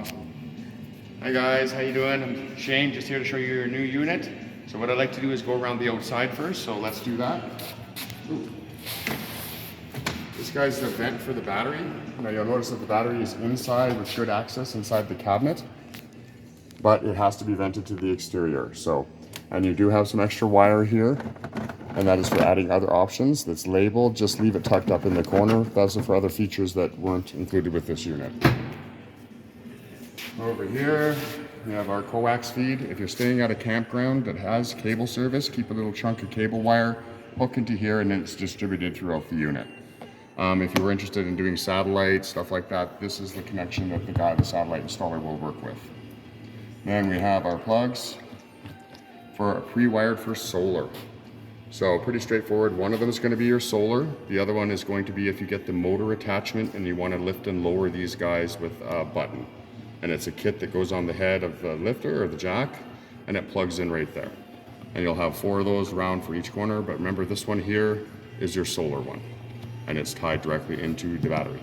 Hi guys, how you doing? I'm Shane, just here to show you your new unit. So what I'd like to do is go around the outside first, so let's do that. Ooh. This guy's the vent for the battery. Now you'll notice that the battery is inside with good access inside the cabinet, but it has to be vented to the exterior. And you do have some extra wire here, and that is for adding other options. That's labeled, just leave it tucked up in the corner. Those are for other features that weren't included with this unit. Over here, we have our coax feed. If you're staying at a campground that has cable service, keep a little chunk of cable wire, hook into here, and then it's distributed throughout the unit. If you were interested in doing satellite, stuff like that, this is the connection that the satellite installer will work with. Then we have our plugs for pre-wired for solar. So pretty straightforward. One of them is going to be your solar. The other one is going to be if you get the motor attachment and you want to lift and lower these guys with a button. And it's a kit that goes on the head of the lifter or the jack, and it plugs in right there. And you'll have 4 of those around for each corner, but remember this one here is your solar one, and it's tied directly into the battery.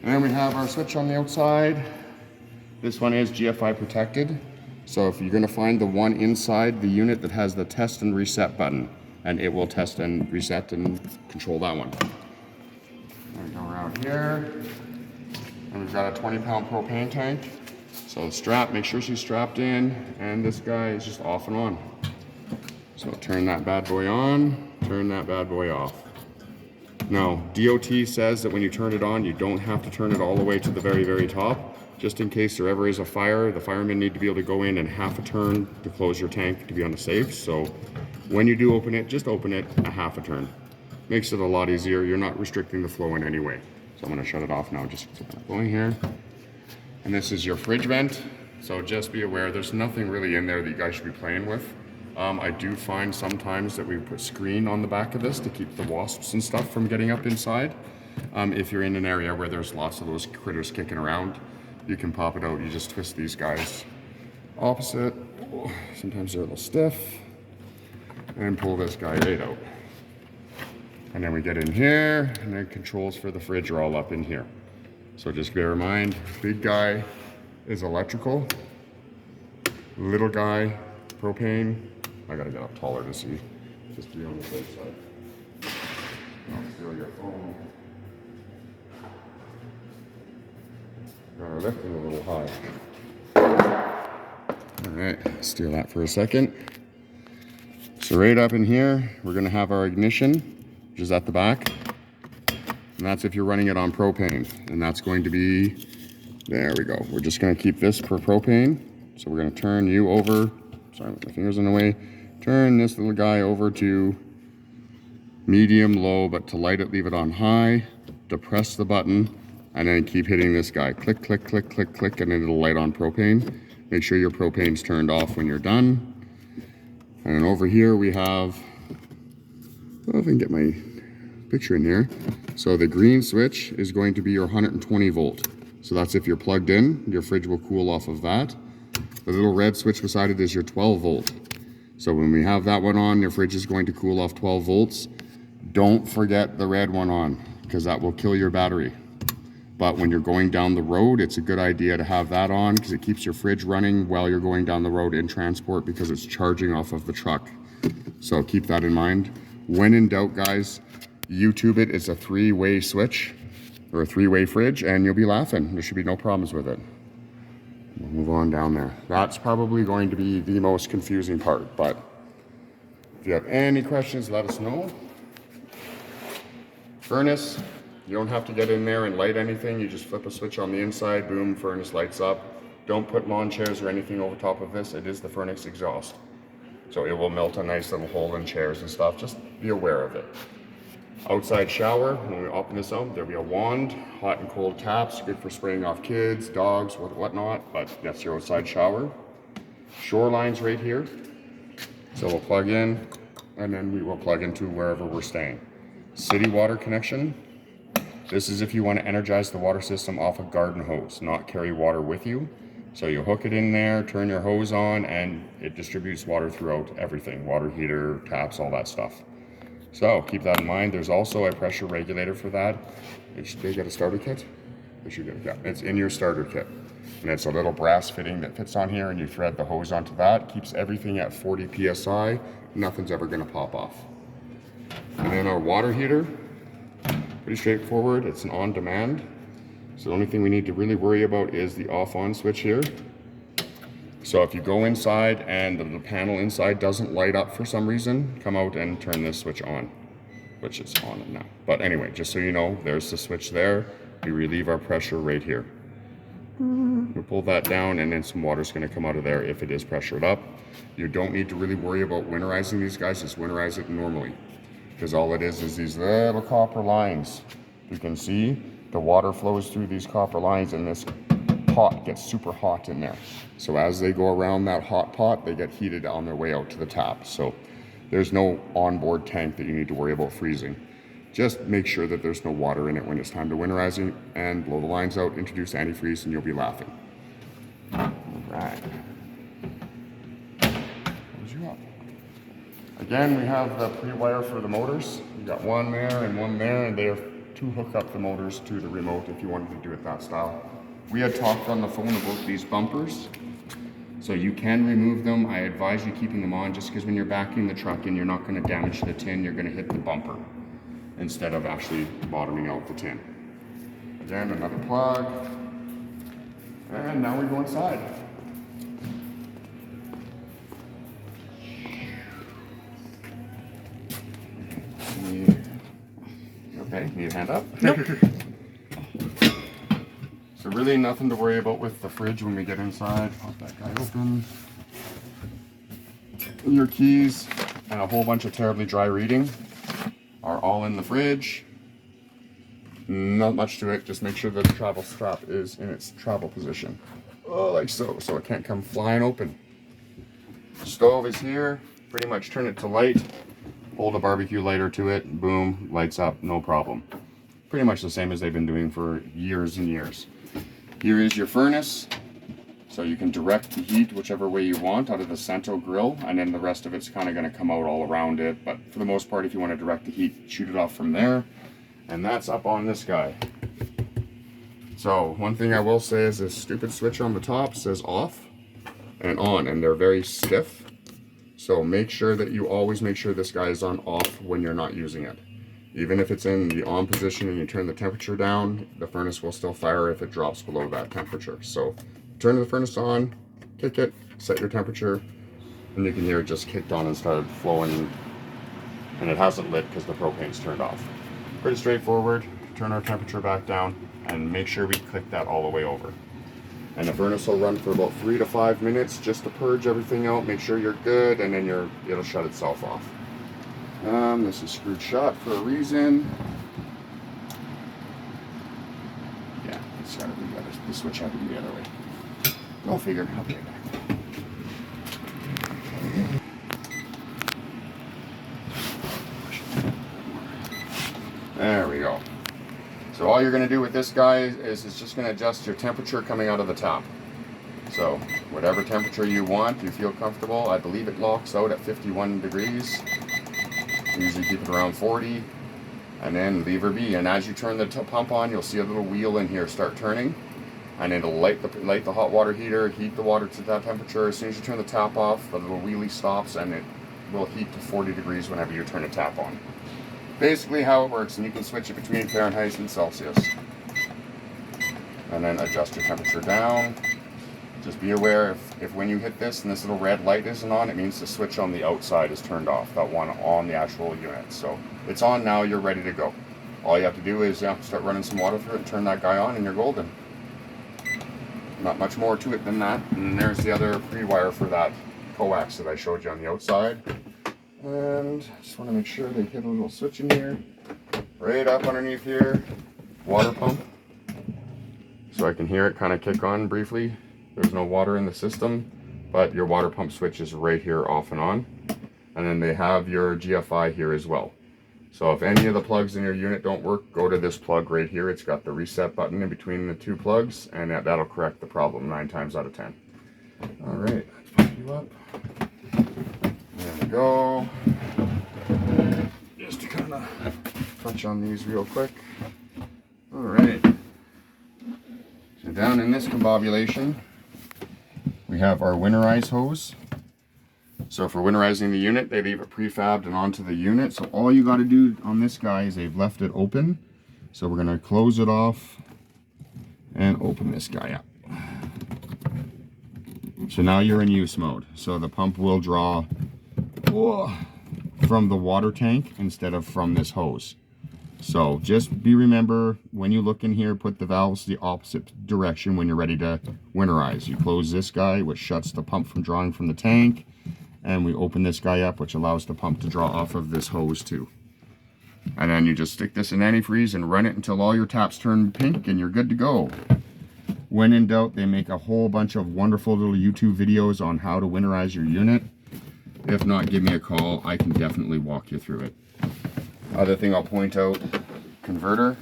And then we have our switch on the outside. This one is GFI protected. So if you're going to find the one inside the unit that has the test and reset button, and it will test and reset and control that one. And we go around here. And we've got a 20-pound propane tank. So the strap, make sure she's strapped in, and this guy is just off and on. So turn that bad boy on, turn that bad boy off. Now, DOT says that when you turn it on, you don't have to turn it all the way to the very, very top. Just in case there ever is a fire, the firemen need to be able to go in and half a turn to close your tank to be on the safe. So when you do open it, just open it a half a turn. Makes it a lot easier. You're not restricting the flow in any way. So I'm going to shut it off now, just going here. And this is your fridge vent. So just be aware, there's nothing really in there that you guys should be playing with. I do find sometimes that we put screen on the back of this to keep the wasps and stuff from getting up inside. If you're in an area where there's lots of those critters kicking around, you can pop it out. You just twist these guys opposite. Sometimes they're a little stiff. And pull this guy right out. And then we get in here, and then controls for the fridge are all up in here. So just bear in mind, big guy is electrical, little guy, propane. I gotta get up taller to see, just to be on the safe side. I'll steal your phone. Gotta lift it a little high. All right, steal that for a second. So right up in here, we're gonna have our ignition, which is at the back, and that's if you're running it on propane, and that's going to be, there we go. We're just going to keep this for propane, so we're going to turn you over, sorry, my finger's in the way, turn this little guy over to medium, low, but to light it, leave it on high, depress the button, and then keep hitting this guy, click, click, click, click, click, and then it'll light on propane. Make sure your propane's turned off when you're done. And then over here we have, well, if I can get my picture in here. So the green switch is going to be your 120 volt. So that's if you're plugged in, your fridge will cool off of that. The little red switch beside it is your 12 volt. So when we have that one on, your fridge is going to cool off 12 volts. Don't forget the red one on, because that will kill your battery. But when you're going down the road, it's a good idea to have that on, because it keeps your fridge running while you're going down the road in transport, because it's charging off of the truck. So keep that in mind. When in doubt, guys, YouTube it. It's a 3-way switch or a 3-way fridge, and you'll be laughing. There should be no problems with it. We'll move on down there. That's probably going to be the most confusing part, but if you have any questions, let us know. Furnace, you don't have to get in there and light anything. You just flip a switch on the inside, boom, furnace lights up. Don't put lawn chairs or anything over top of this. It is the furnace exhaust. So it will melt a nice little hole in chairs and stuff. Just be aware of it. Outside shower, when we open this up, there'll be a wand, hot and cold taps, good for spraying off kids, dogs, whatnot, but that's your outside shower. Shoreline's right here. So we'll plug in, and then we will plug into wherever we're staying. City water connection. This is if you want to energize the water system off a garden hose, not carry water with you. So you hook it in there, turn your hose on, and it distributes water throughout everything. Water heater, taps, all that stuff. So keep that in mind. There's also a pressure regulator for that. Did they get a starter kit? They should get it. Yeah, it's in your starter kit. And it's a little brass fitting that fits on here, and you thread the hose onto that. Keeps everything at 40 psi. Nothing's ever going to pop off. And then our water heater, pretty straightforward. It's an on-demand. So the only thing we need to really worry about is the off-on switch here. So if you go inside and the panel inside doesn't light up for some reason, come out and turn this switch on, which is on now. But anyway, just so you know, there's the switch there. We relieve our pressure right here. We pull that down, and then some water's going to come out of there if it is pressured up. You don't need to really worry about winterizing these guys. Just winterize it normally, because all it is these little copper lines. You can see the water flows through these copper lines, and this pot gets super hot in there. So as they go around that hot pot, they get heated on their way out to the tap. So there's no onboard tank that you need to worry about freezing. Just make sure that there's no water in it when it's time to winterize it, and blow the lines out, introduce antifreeze, and you'll be laughing. All right. Close you up. Again, we have the pre-wire for the motors. You got one there and one there, and they are to hook up the motors to the remote if you wanted to do it that style. We had talked on the phone about these bumpers. So you can remove them. I advise you keeping them on, just because when you're backing the truck in, you're not going to damage the tin, you're going to hit the bumper instead of actually bottoming out the tin. Again, another plug. And now we go inside. Okay, need a hand up? Nope. So really nothing to worry about with the fridge when we get inside. Pop that guy open. Your keys and a whole bunch of terribly dry reading are all in the fridge. Not much to it, just make sure that the travel strap is in its travel position. Oh, like so it can't come flying open. Stove is here, pretty much turn it to light, hold a barbecue lighter to it, boom, lights up, no problem. Pretty much the same as they've been doing for years and years. Here is your furnace, so you can direct the heat whichever way you want out of the Cento grill, and then the rest of it's kind of going to come out all around it, but for the most part, if you want to direct the heat, shoot it off from there. And that's up on this guy. So one thing I will say is this stupid switch on the top says off and on, and they're very stiff. So make sure that you always make sure this guy is on off when you're not using it. Even if it's in the on position and you turn the temperature down, the furnace will still fire if it drops below that temperature. So turn the furnace on, kick it, set your temperature, and you can hear it just kicked on and started flowing, and it hasn't lit because the propane's turned off. Pretty straightforward. Turn our temperature back down and make sure we click that all the way over. And the furnace will run for about 3 to 5 minutes just to purge everything out, make sure you're good, and then it'll shut itself off. This is screwed shut for a reason. Yeah, it's gotta be the other. The switch had to be the other way. Go figure. I'll be right back. There we go. So all you're going to do with this guy is it's just going to adjust your temperature coming out of the tap. So whatever temperature you want, you feel comfortable. I believe it locks out at 51 degrees. Usually keep it around 40, and then leave her be. And as you turn the pump on, you'll see a little wheel in here start turning, and it'll light the hot water heater, heat the water to that temperature. As soon as you turn the tap off, the little wheelie stops, and it will heat to 40 degrees whenever you turn the tap on. Basically how it works, and you can switch it between Fahrenheit and Celsius. And then adjust your temperature down. Just be aware if when you hit this and this little red light isn't on, it means the switch on the outside is turned off, that one on the actual unit. So it's on now, you're ready to go. All you have to do is start running some water through it and turn that guy on, and you're golden. Not much more to it than that. And there's the other pre-wire for that coax that I showed you on the outside. And just want to make sure they hit a little switch in here, right up underneath here, water pump, so I can hear it kind of kick on briefly. There's no water in the system, but your water pump switch is right here off and on. And then they have your GFI here as well. So if any of the plugs in your unit don't work, go to this plug right here. It's got the reset button in between the two plugs, and that'll correct the problem 9 times out of 10. All right, let's pump you up. There we go. Just to kind of touch on these real quick. All right. So down in this combobulation, we have our winterize hose. So for winterizing the unit, they leave it prefabbed and onto the unit. So all you got to do on this guy is they've left it open. So we're going to close it off and open this guy up. So now you're in use mode. So the pump will draw from the water tank instead of from this hose. So just remember, when you look in here, put the valves the opposite direction when you're ready to winterize. You close this guy, which shuts the pump from drawing from the tank. And we open this guy up, which allows the pump to draw off of this hose too. And then you just stick this in antifreeze and run it until all your taps turn pink and you're good to go. When in doubt, they make a whole bunch of wonderful little YouTube videos on how to winterize your unit. If not, give me a call. I can definitely walk you through it. Other thing I'll point out, converter.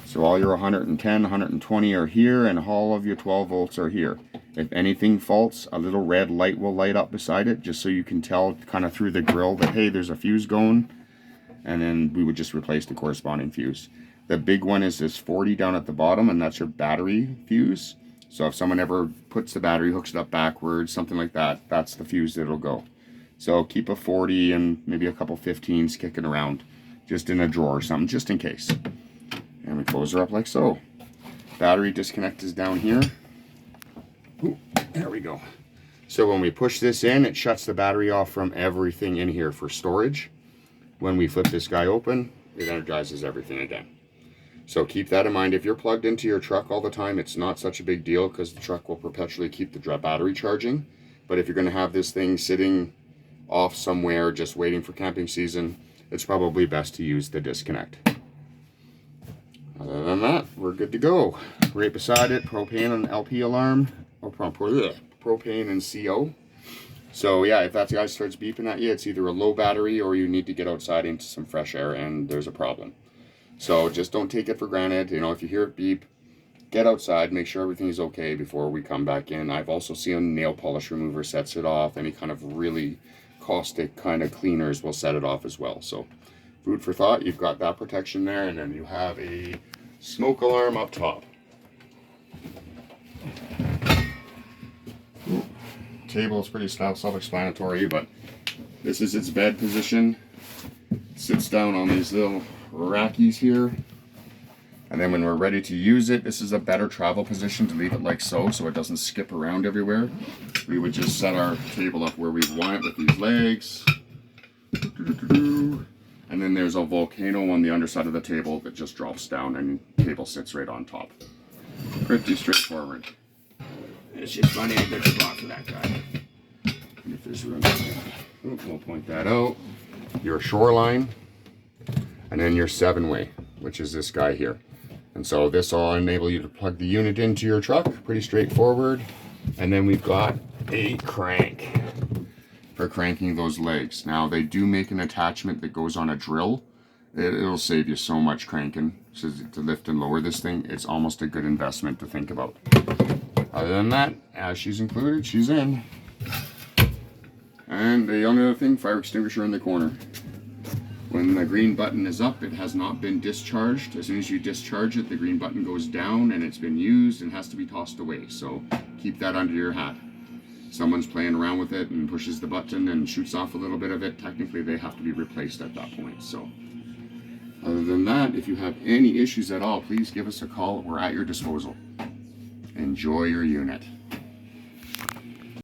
So all your 110, 120 are here and all of your 12 volts are here. If anything faults, a little red light will light up beside it just so you can tell kind of through the grill that, hey, there's a fuse going. And then we would just replace the corresponding fuse. The big one is this 40 down at the bottom, and that's your battery fuse. So if someone ever puts the battery, hooks it up backwards, something like that, that's the fuse that'll go. So keep a 40 and maybe a couple 15s kicking around just in a drawer or something, just in case. And we close her up like so. Battery disconnect is down here. Ooh, there we go. So when we push this in, it shuts the battery off from everything in here for storage. When we flip this guy open, it energizes everything again. So keep that in mind. If you're plugged into your truck all the time, it's not such a big deal because the truck will perpetually keep the battery charging. But if you're going to have this thing sitting off somewhere just waiting for camping season, it's probably best to use the disconnect. Other than that, we're good to go. Right beside it, propane and LP alarm, or propane and CO. So yeah, if that guy starts beeping at you, it's either a low battery or you need to get outside into some fresh air and there's a problem. So just don't take it for granted. You know, if you hear it beep, get outside, make sure everything's okay before we come back in. I've also seen nail polish remover sets it off. Any kind of really caustic kind of cleaners will set it off as well. So food for thought, you've got that protection there, and then you have a smoke alarm up top. Table is pretty self-explanatory, but this is its bed position. It sits down on these little rackies here, and then when we're ready to use it, this is a better travel position to leave it like so it doesn't skip around everywhere. We would just set our table up where we want it with these legs, and then there's a volcano on the underside of the table that just drops down and the table sits right on top. Pretty straightforward. It's just funny a good spot for that guy. And if there's room, we'll point that out. Your shoreline, and then your 7-way, which is this guy here. And so this will enable you to plug the unit into your truck, pretty straightforward. And then we've got a crank for cranking those legs. Now they do make an attachment that goes on a drill. It'll save you so much cranking. So to lift and lower this thing, it's almost a good investment to think about. Other than that, as she's included, she's in. And the only other thing, fire extinguisher in the corner. When the green button is up, it has not been discharged. As soon as you discharge it, the green button goes down and it's been used and has to be tossed away. So keep that under your hat. Someone's playing around with it and pushes the button and shoots off a little bit of it, technically they have to be replaced at that point. So other than that, if you have any issues at all, please give us a call. We're at your disposal. Enjoy your unit.